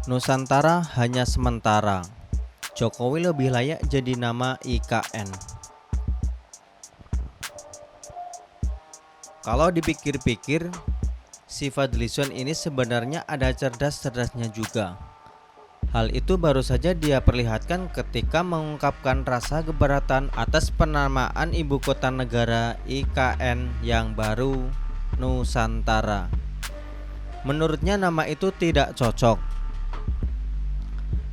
Nusantara hanya sementara. Jokowi lebih layak jadi nama IKN. Kalau dipikir-pikir, si Fadlizon ini sebenarnya ada cerdas-cerdasnya juga. Hal itu baru saja dia perlihatkan ketika mengungkapkan rasa keberatan atas penamaan ibu kota negara IKN yang baru, Nusantara. Menurutnya nama itu tidak cocok.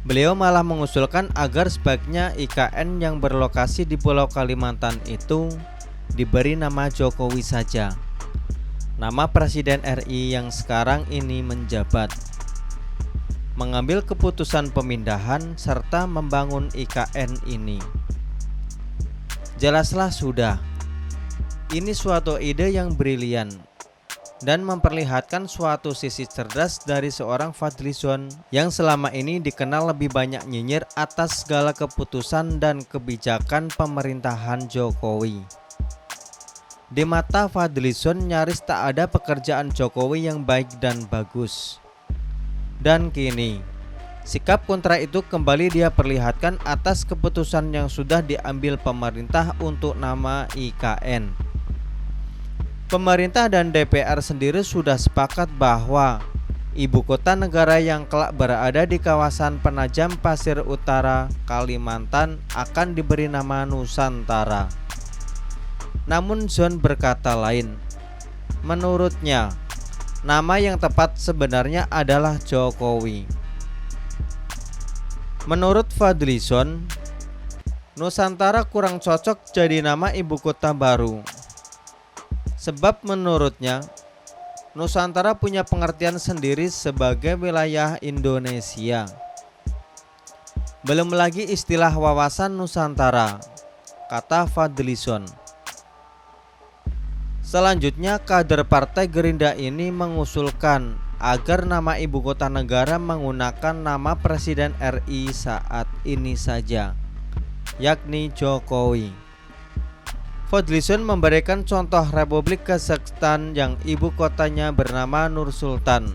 Beliau malah mengusulkan agar sebaiknya IKN yang berlokasi di Pulau Kalimantan itu diberi nama Jokowi saja, nama Presiden RI yang sekarang ini menjabat. Mengambil keputusan pemindahan serta membangun IKN ini, jelaslah sudah, ini suatu ide yang brilian dan memperlihatkan suatu sisi cerdas dari seorang Fadlizon yang selama ini dikenal lebih banyak nyinyir atas segala keputusan dan kebijakan pemerintahan Jokowi. Di mata Fadlizon nyaris tak ada pekerjaan Jokowi yang baik dan bagus. Dan kini, sikap kontra itu kembali dia perlihatkan atas keputusan yang sudah diambil pemerintah untuk nama IKN. Pemerintah dan DPR sendiri sudah sepakat bahwa ibu kota negara yang kelak berada di kawasan Penajam Pasir Utara, Kalimantan akan diberi nama Nusantara. Namun Zon berkata lain. Menurutnya, nama yang tepat sebenarnya adalah Jokowi. Menurut Fadlizon, Nusantara kurang cocok jadi nama ibu kota baru. Sebab menurutnya, Nusantara punya pengertian sendiri sebagai wilayah Indonesia. Belum lagi istilah wawasan Nusantara, kata Fadlizon. Selanjutnya, kader Partai Gerindra ini mengusulkan agar nama ibu kota negara menggunakan nama Presiden RI saat ini saja, yakni Jokowi. Fadlizon memberikan contoh Republik Kazakhstan yang ibu kotanya bernama Nur Sultan.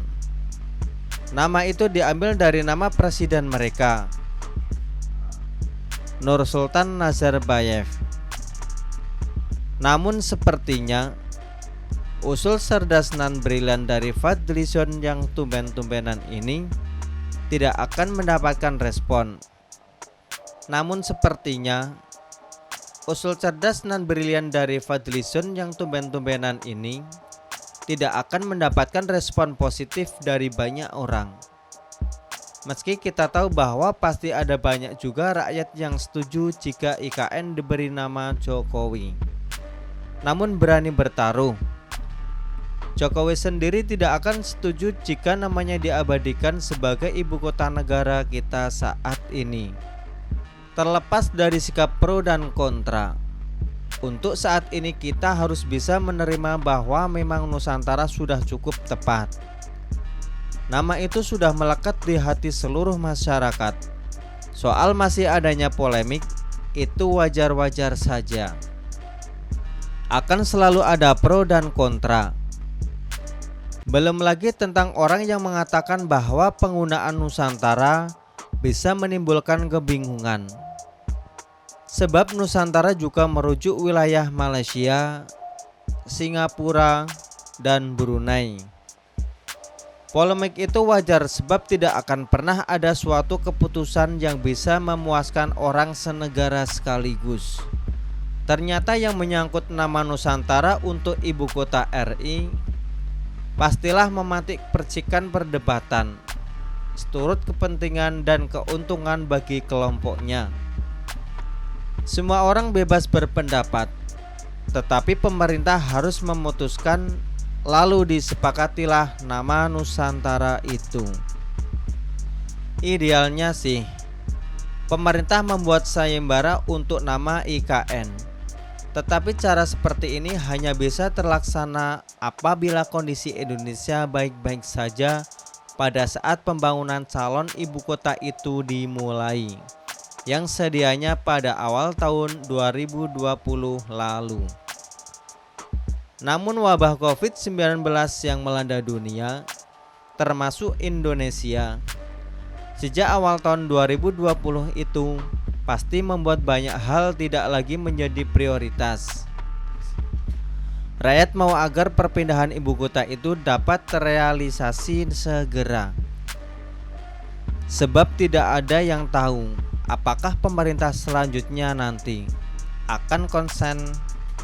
Nama itu diambil dari nama presiden mereka, Nur Sultan Nazarbayev. Namun sepertinya usul cerdas nan brilian dari Fadlizon yang tumben-tumbenan ini tidak akan mendapatkan respon. Namun sepertinya usul cerdas nan brilian dari Fadlizon yang tumben-tumbenan ini tidak akan mendapatkan respon positif dari banyak orang. Meski kita tahu bahwa pasti ada banyak juga rakyat yang setuju jika IKN diberi nama Jokowi. Namun berani bertaruh, Jokowi sendiri tidak akan setuju jika namanya diabadikan sebagai ibu kota negara kita saat ini. Terlepas dari sikap pro dan kontra, untuk saat ini kita harus bisa menerima bahwa memang Nusantara sudah cukup tepat. Nama itu sudah melekat di hati seluruh masyarakat. Soal masih adanya polemik, itu wajar-wajar saja. Akan selalu ada pro dan kontra. Belum lagi tentang orang yang mengatakan bahwa penggunaan Nusantara bisa menimbulkan kebingungan. Sebab Nusantara juga merujuk wilayah Malaysia, Singapura, dan Brunei. Polemik itu wajar sebab tidak akan pernah ada suatu keputusan yang bisa memuaskan orang senegara sekaligus. Ternyata yang menyangkut nama Nusantara untuk ibu kota RI pastilah mematik percikan perdebatan, seturut kepentingan dan keuntungan bagi kelompoknya. Semua orang bebas berpendapat, tetapi pemerintah harus memutuskan, lalu disepakatilah nama Nusantara itu. Idealnya sih, pemerintah membuat sayembara untuk nama IKN. Tetapi cara seperti ini hanya bisa terlaksana apabila kondisi Indonesia baik-baik saja pada saat pembangunan calon ibu kota itu dimulai, yang sedianya pada awal tahun 2020 lalu. Namun wabah COVID-19 yang melanda dunia, termasuk Indonesia, sejak awal tahun 2020 itu pasti membuat banyak hal tidak lagi menjadi prioritas. Rakyat mau agar perpindahan ibu kota itu dapat terrealisasi segera. Sebab tidak ada yang tahu apakah pemerintah selanjutnya nanti akan konsen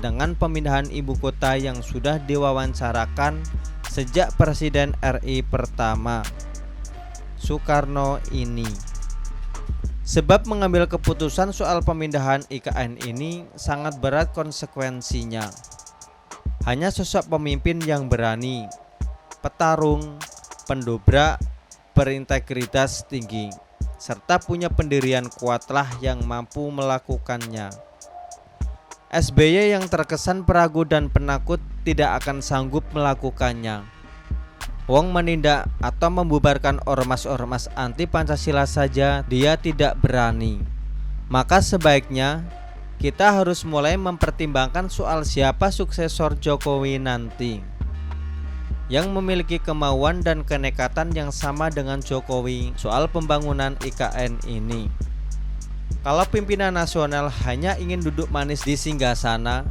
dengan pemindahan ibu kota yang sudah diwawancarakan sejak Presiden RI pertama, Soekarno ini. Sebab mengambil keputusan soal pemindahan IKN ini sangat berat konsekuensinya. Hanya sosok pemimpin yang berani, petarung, pendobrak, berintegritas tinggi, serta punya pendirian kuatlah yang mampu melakukannya. SBY yang terkesan peragu dan penakut tidak akan sanggup melakukannya. Wong menindak atau membubarkan ormas-ormas anti Pancasila saja dia tidak berani. Maka sebaiknya kita harus mulai mempertimbangkan soal siapa suksesor Jokowi nanti, yang memiliki kemauan dan kenekatan yang sama dengan Jokowi soal pembangunan IKN ini. Kalau pimpinan nasional hanya ingin duduk manis di singgasana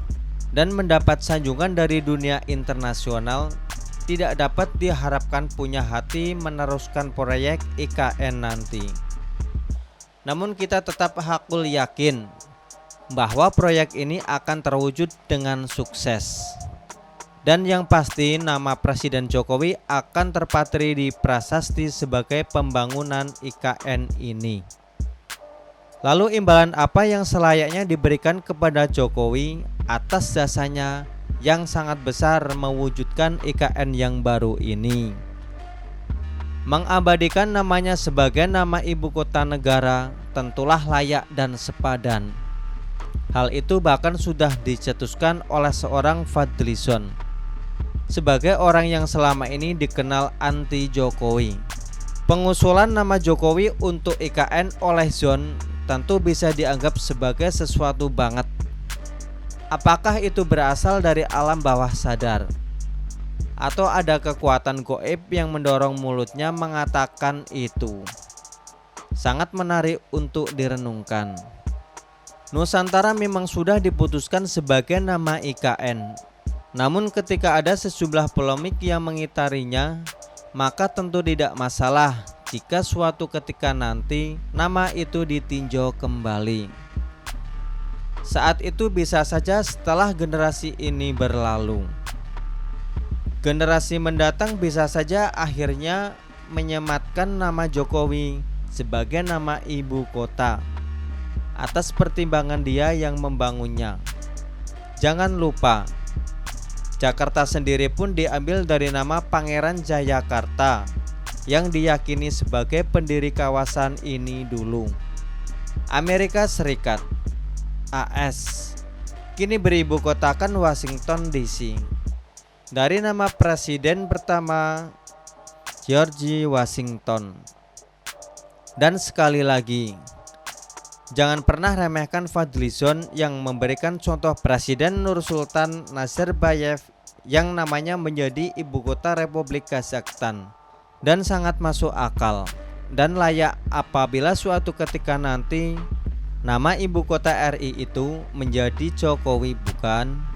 dan mendapat sanjungan dari dunia internasional, tidak dapat diharapkan punya hati meneruskan proyek IKN nanti. Namun kita tetap hakul yakin bahwa proyek ini akan terwujud dengan sukses. Dan yang pasti nama Presiden Jokowi akan terpatri di prasasti sebagai pembangunan IKN ini. Lalu imbalan apa yang selayaknya diberikan kepada Jokowi atas jasanya yang sangat besar mewujudkan IKN yang baru ini? Mengabadikan namanya sebagai nama ibu kota negara tentulah layak dan sepadan. Hal itu bahkan sudah dicetuskan oleh seorang Fadlizon sebagai orang yang selama ini dikenal anti Jokowi. Pengusulan nama Jokowi untuk IKN oleh Zon tentu bisa dianggap sebagai sesuatu banget. Apakah itu berasal dari alam bawah sadar, atau ada kekuatan gaib yang mendorong mulutnya mengatakan itu? Sangat menarik untuk direnungkan. Nusantara memang sudah diputuskan sebagai nama IKN. Namun ketika ada sejumlah polemik yang mengitarinya, maka tentu tidak masalah jika suatu ketika nanti nama itu ditinjau kembali. Saat itu bisa saja setelah generasi ini berlalu. Generasi mendatang bisa saja akhirnya menyematkan nama Jokowi sebagai nama ibu kota atas pertimbangan dia yang membangunnya. Jangan lupa, Jakarta sendiri pun diambil dari nama Pangeran Jayakarta yang diyakini sebagai pendiri kawasan ini dulu. Amerika Serikat AS kini beribu kotakan Washington DC dari nama presiden pertama George Washington. Dan sekali lagi, jangan pernah remehkan Fadlizon yang memberikan contoh Presiden Nursultan Nazarbayev yang namanya menjadi ibu kota Republik Kazakhstan, dan sangat masuk akal dan layak apabila suatu ketika nanti nama ibu kota RI itu menjadi Jokowi, bukan?